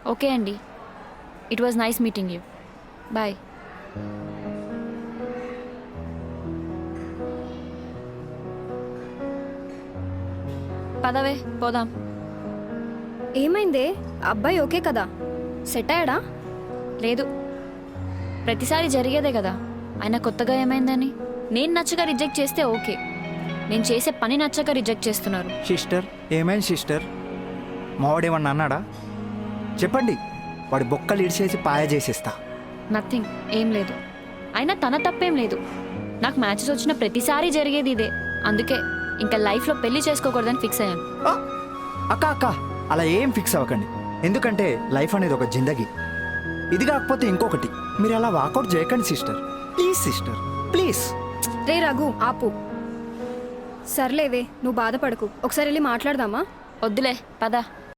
Okay అండి. It was nice meeting you. Bye. పదవే పోదాం. ఏమైందే? అబ్బాయి ఓకే కదా? సెట్ అయ్యాడా? లేదు, ప్రతిసారి జరిగేదే కదా. ఆయన కొత్తగా ఏమైందని? నేను నచ్చక రిజెక్ట్ చేస్తే ఓకే, నేను చేసే పని నచ్చక రిజెక్ట్ చేస్తున్నారు. సిస్టర్, ఏమైంది సిస్టర్? మావాడేమన్నా అన్నాడా? చెప్పండి, వాడి బొక్కలు ఇడిచేసి పాయ చేసేస్తా. నథింగ్, ఏం లేదు. అయినా తన తప్పేం లేదు. నాకు మ్యాచెస్ వచ్చిన ప్రతిసారి జరిగేది ఇదే. అందుకే ఇంకా లైఫ్లో పెళ్లి చేసుకోకూడదని ఫిక్స్ అయ్యాను. ఆ! అక్క అక్క, అలా ఏం ఫిక్స్ అవ్వకండి. ఎందుకంటే లైఫ్ అనేది ఒక జిందగీ. ఇది కాకపోతే ఇంకొకటి. మీరు అలా వాకౌట్ చేయకండి సిస్టర్. Please sister, please. రే రఘు, ఆపు. సర్లేవే, నువ్వు బాధపడకు. ఒకసారి వెళ్ళి మాట్లాడదామా? వద్దులే, పద.